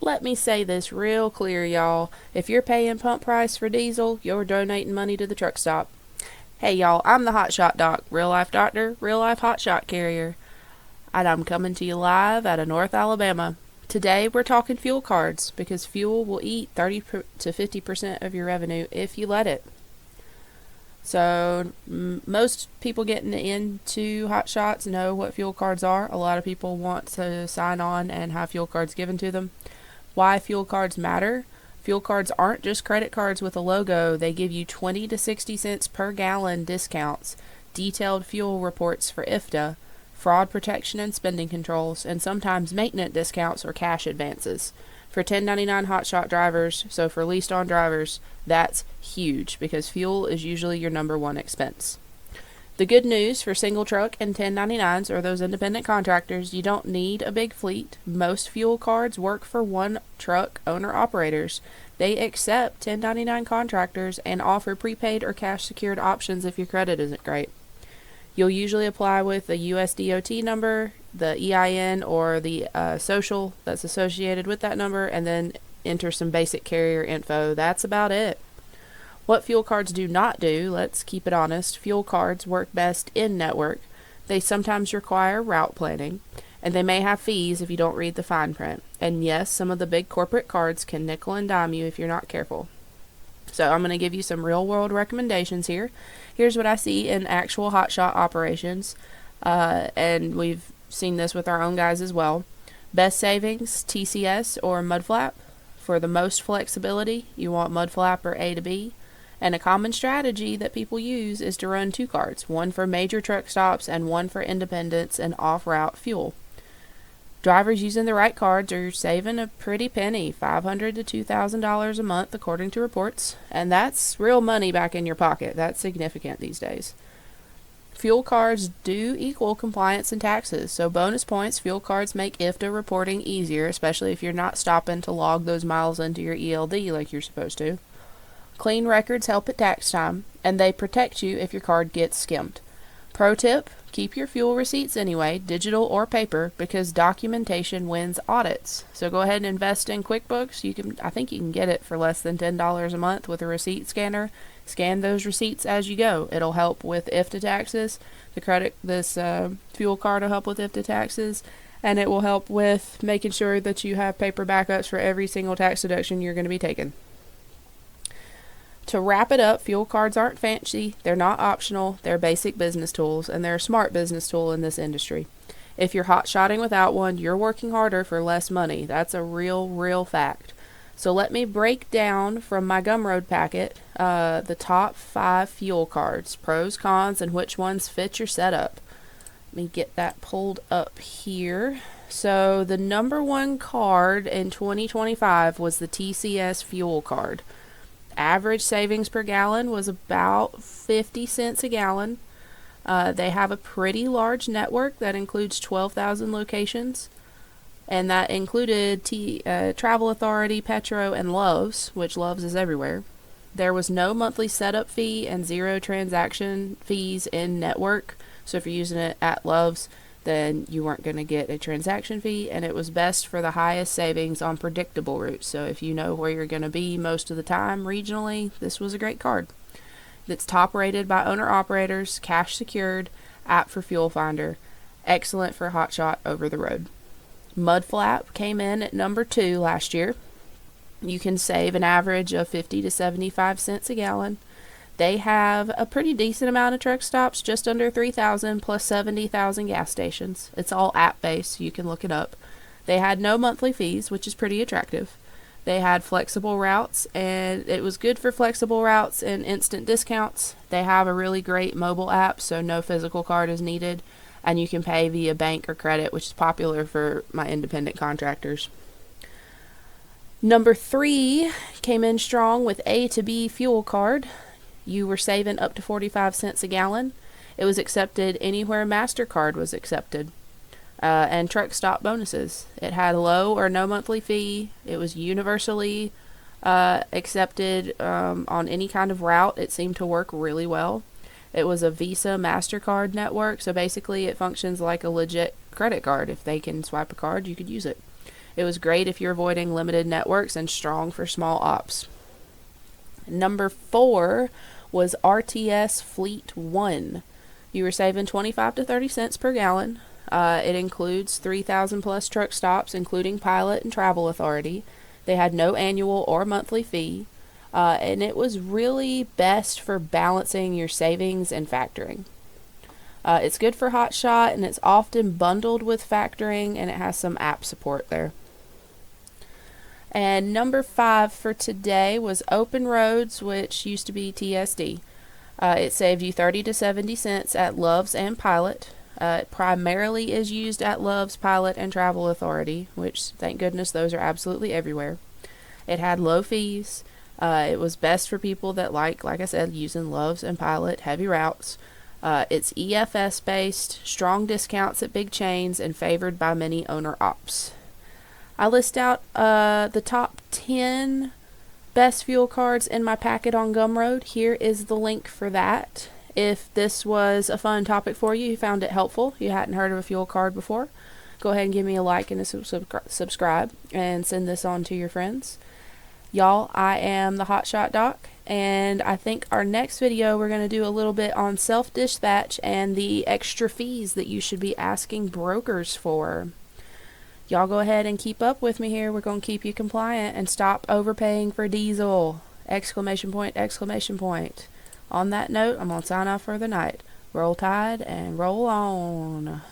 Let me say this real clear, y'all. If you're paying pump price for diesel, you're donating money to the truck stop. Hey, y'all, I'm the Hotshot Doc, real life doctor, real life hotshot carrier, and I'm coming to you live out of North Alabama. Today, we're talking fuel cards because fuel will eat 30 to 50% of your revenue if you let it. So, most people getting into hot shots know what fuel cards are. A lot of people want to sign on and have fuel cards given to them. Why fuel cards matter? Fuel cards aren't just credit cards with a logo. They give you 20 to 60 cents per gallon discounts, detailed fuel reports for IFTA, fraud protection and spending controls, and sometimes maintenance discounts or cash advances. For 1099 hotshot drivers, so for leased on drivers, that's huge because fuel is usually your number one expense. The good news for single truck and 1099s or those independent contractors, you don't need a big fleet. Most fuel cards work for one truck owner operators. They accept 1099 contractors and offer prepaid or cash secured options if your credit isn't great. You'll usually apply with a USDOT number, the EIN, or the social that's associated with that number, and then enter some basic carrier info. That's about it. What fuel cards do not do, let's keep it honest, fuel cards work best in network. They sometimes require route planning, and they may have fees if you don't read the fine print. And yes, some of the big corporate cards can nickel and dime you if you're not careful. So I'm going to give you some real world recommendations here. Here's what I see in actual hotshot operations, and we've seen this with our own guys as well. Best savings, TCS or mudflap. For the most flexibility, you want mudflap or A to B. And a common strategy that people use is to run two cards, one for major truck stops and one for independents and off-route fuel. Drivers using the right cards are saving a pretty penny, $500 to $2,000 a month according to reports, and that's real money back in your pocket. That's significant these days. Fuel cards do equal compliance and taxes, so bonus points, fuel cards make IFTA reporting easier, especially if you're not stopping to log those miles into your ELD like you're supposed to. Clean records help at tax time, and they protect you if your card gets skimmed. Pro tip, keep your fuel receipts anyway, digital or paper, because documentation wins audits. So go ahead and invest in QuickBooks. I think you can get it for less than $10 a month with a receipt scanner. Scan those receipts as you go. It'll help with IFTA taxes. This fuel card will help with IFTA taxes, and it will help with making sure that you have paper backups for every single tax deduction you're going to be taking. To wrap it up, fuel cards aren't fancy, they're not optional, they're basic business tools, and they're a smart business tool in this industry. If you're hot-shotting without one, you're working harder for less money. That's a real fact. So let me break down from my Gumroad packet the top 5 fuel cards, pros, cons, and which ones fit your setup. Let me get that pulled up here. So the number one card in 2025 was the TCS fuel card. Average savings per gallon was about 50 cents a gallon. They have a pretty large network that includes 12,000 locations, and that included Travel Authority, Petro, and Love's, which Love's is everywhere. There was no monthly setup fee and 0 transaction fees in network, so if you're using it at Love's, then you weren't going to get a transaction fee, and it was best for the highest savings on predictable routes. So if you know where you're going to be most of the time regionally, this was a great card. It's top rated by owner operators, cash secured, app for fuel finder, excellent for hotshot over the road. Mudflap came in at number 2 last year. You can save an average of 50 to 75 cents a gallon. They have a pretty decent amount of truck stops, just under 3,000 plus 70,000 gas stations. It's all app-based, so you can look it up. They had no monthly fees, which is pretty attractive. They had flexible routes, and it was good for flexible routes and instant discounts. They have a really great mobile app, so no physical card is needed, and you can pay via bank or credit, which is popular for my independent contractors. Number 3 came in strong with A to B fuel card. You were saving up to 45 cents a gallon. It was accepted anywhere MasterCard was accepted. And truck stop bonuses. It had low or no monthly fee. It was universally accepted on any kind of route. It seemed to work really well. It was a Visa MasterCard network, so basically it functions like a legit credit card. If they can swipe a card, you could use it. It was great if you're avoiding limited networks and strong for small ops. Number 4 was RTS Fleet 1. You were saving 25 to 30 cents per gallon. It includes 3,000 plus truck stops, including Pilot and Travel Authority. They had no annual or monthly fee. And it was really best for balancing your savings and factoring. It's good for Hotshot, and it's often bundled with factoring, and it has some app support there. And number 5 for today was Open Roads, which used to be TSD. It saved you 30 to 70 cents at Love's and Pilot. It primarily is used at Love's, Pilot, and Travel Authority, which, thank goodness, those are absolutely everywhere. It had low fees. It was best for people that like I said, using Love's and Pilot heavy routes. It's EFS based, strong discounts at big chains, and favored by many owner ops. I list out the top 10 best fuel cards in my packet on Gumroad. Here is the link for that. If this was a fun topic for you, you found it helpful, you hadn't heard of a fuel card before, go ahead and give me a like and a subscribe, and send this on to your friends. Y'all, I am the Hotshot Doc, and I think our next video we're going to do a little bit on self-dispatch and the extra fees that you should be asking brokers for. Y'all go ahead and keep up with me here. We're going to keep you compliant and stop overpaying for diesel! Exclamation point, exclamation point. On that note, I'm going to sign off for the night. Roll Tide and roll on.